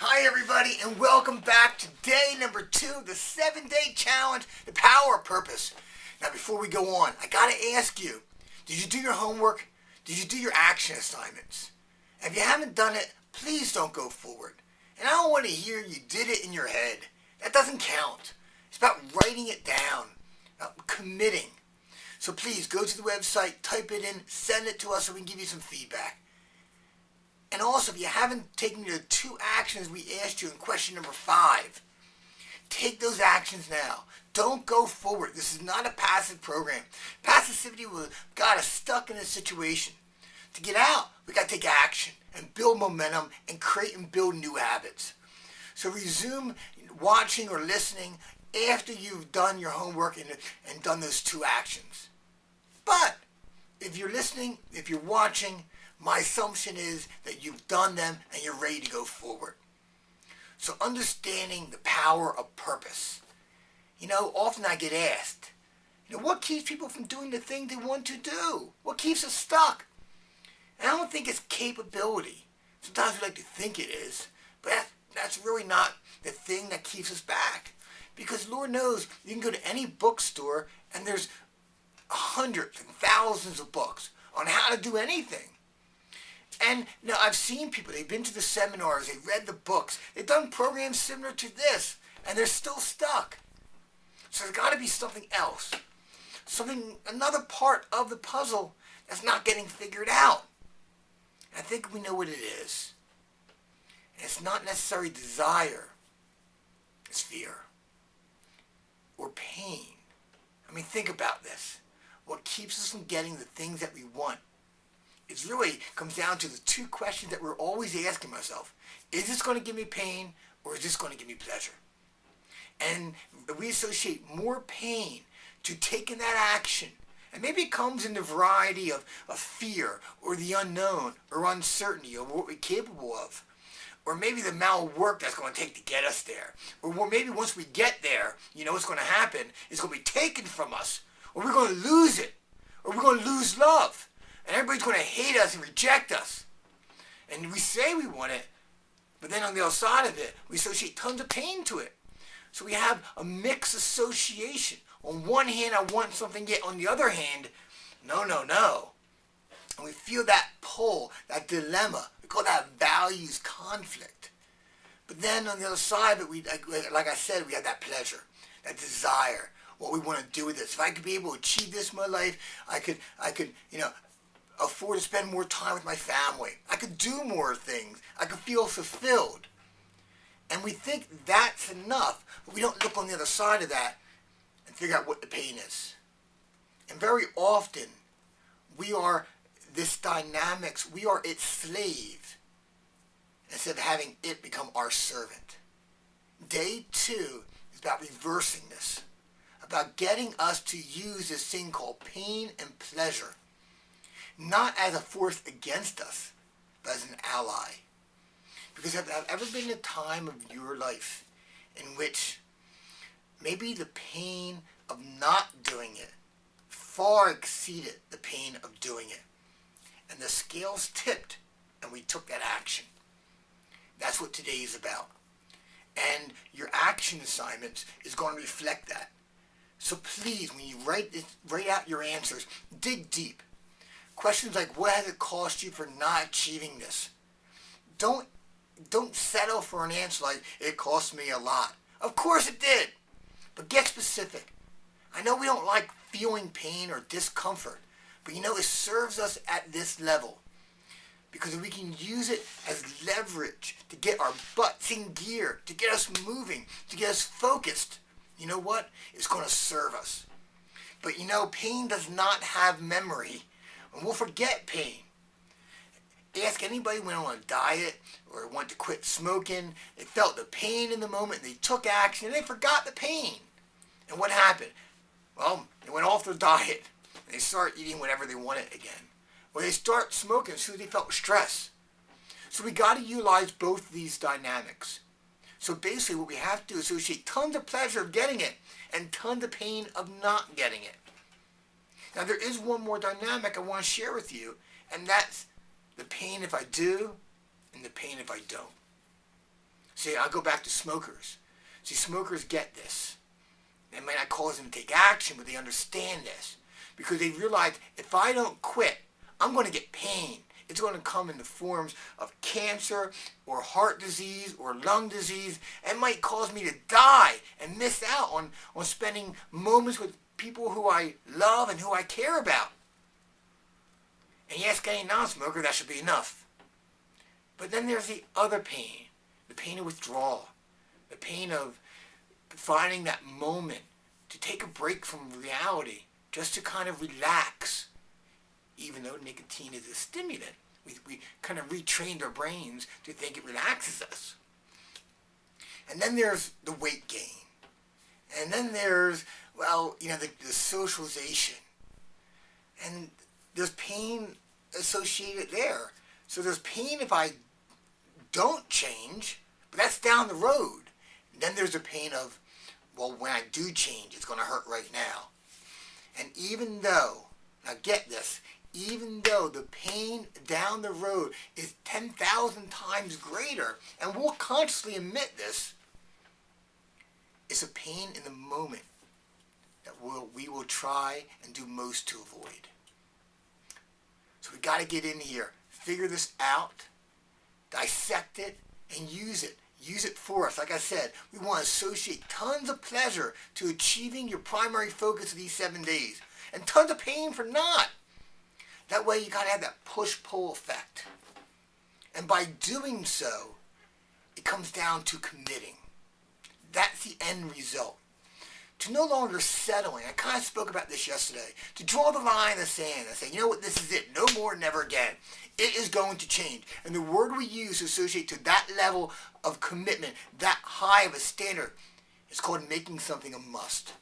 Hi everybody and welcome back to day number 2 of the 7-day challenge, The Power of Purpose. Now before we go on, I gotta ask you, did you do your homework? Did you do your action assignments? If you haven't done it, please don't go forward. And I don't want to hear you did it in your head. That doesn't count. It's about writing it down, about committing. So please go to the website, type it in, send it to us so we can give you some feedback. And also, if you haven't taken the 2 actions we asked you in question number 5, take those actions now. Don't go forward. This is not a passive program. Passivity got us stuck in a situation. To get out, we got to take action and build momentum and create and build new habits. So resume watching or listening after you've done your homework and done those 2 actions. But if you're listening, if you're watching, my assumption is that you've done them and you're ready to go forward. So understanding the power of purpose. Often I get asked, what keeps people from doing the thing they want to do? What keeps us stuck? And I don't think it's capability. Sometimes we like to think it is, but that's really not the thing that keeps us back. Because Lord knows, you can go to any bookstore and there's hundreds and thousands of books on how to do anything. And now I've seen people, they've been to the seminars, they've read the books, they've done programs similar to this, and they're still stuck. So there's got to be something else. Another part of the puzzle that's not getting figured out. I think we know what it is. And it's not necessarily desire. It's fear. Or pain. Think about this. What keeps us from getting the things that we want? It really comes down to the 2 questions that we're always asking ourselves. Is this going to give me pain or is this going to give me pleasure? And we associate more pain to taking that action. And maybe it comes in the variety of fear or the unknown or uncertainty or what we're capable of. Or maybe the amount of work that's going to take to get us there. Or maybe once we get there, what's going to happen? It's going to be taken from us. Or we're going to lose it. Or we're going to lose love. And everybody's going to hate us and reject us. And we say we want it, but then on the other side of it, we associate tons of pain to it. So we have a mixed association. On one hand, I want something, yet on the other hand, no. And we feel that pull, that dilemma. We call that values conflict. But then on the other side of it, like I said, we have that pleasure, that desire, what we want to do with this. If I could be able to achieve this in my life, I could, afford to spend more time with my family. I could do more things. I could feel fulfilled. And we think that's enough, but we don't look on the other side of that and figure out what the pain is. And very often, we are this dynamics, we are its slave, instead of having it become our servant. Day 2 is about reversing this, about getting us to use this thing called pain and pleasure, not as a force against us, but as an ally. Because have there ever been a time of your life in which maybe the pain of not doing it far exceeded the pain of doing it? And the scales tipped and we took that action. That's what today is about. And your action assignments is going to reflect that. So please, when you write out your answers, dig deep. Questions like, what has it cost you for not achieving this? Don't settle for an answer like, it cost me a lot. Of course it did. But get specific. I know we don't like feeling pain or discomfort, but it serves us at this level. Because we can use it as leverage to get our butts in gear, to get us moving, to get us focused. You know what? It's going to serve us. But pain does not have memory. And we'll forget pain. Ask anybody who went on a diet or wanted to quit smoking. They felt the pain in the moment. They took action and they forgot the pain. And what happened? Well, they went off their diet. And they start eating whatever they wanted again. Or they start smoking as soon as they felt stress. So we got to utilize both these dynamics. So basically what we have to do is associate tons of pleasure of getting it and tons of pain of not getting it. Now there is one more dynamic I want to share with you, and that's the pain if I do and the pain if I don't. See, I'll go back to smokers. See, smokers get this. It might not cause them to take action, but they understand this. Because they realize, if I don't quit, I'm going to get pain. It's going to come in the forms of cancer or heart disease or lung disease. It might cause me to die and miss out on spending moments with people who I love and who I care about. And you ask any non-smoker, that should be enough. But then there's the other pain. The pain of withdrawal. The pain of finding that moment to take a break from reality, just to kind of relax. Even though nicotine is a stimulant, we kind of retrained our brains to think it relaxes us. And then there's the weight gain. And then there's, well, the socialization. And there's pain associated there. So there's pain if I don't change, but that's down the road. And then there's the pain of, well, when I do change, it's going to hurt right now. And even though, now get this, even though the pain down the road is 10,000 times greater, and we'll consciously admit this, it's a pain in the moment that we will try and do most to avoid. So we got to get in here, figure this out, dissect it, and use it. Use it for us. Like I said, we want to associate tons of pleasure to achieving your primary focus of these 7 days, and tons of pain for not. That way you got to have that push-pull effect. And by doing so, it comes down to committing. That's the end result. To no longer settling, I kind of spoke about this yesterday, to draw the line in the sand and say, you know what, this is it, no more, never again. It is going to change. And the word we use to associate to that level of commitment, that high of a standard, is called making something a must.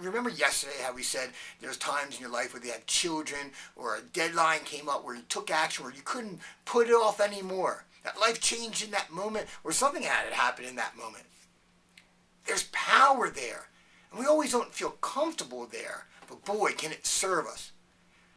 Remember yesterday how we said there's times in your life where you have children or a deadline came up where you took action, where you couldn't put it off anymore. That life changed in that moment, or something had to happen in that moment. There's power there. And we always don't feel comfortable there, but boy, can it serve us.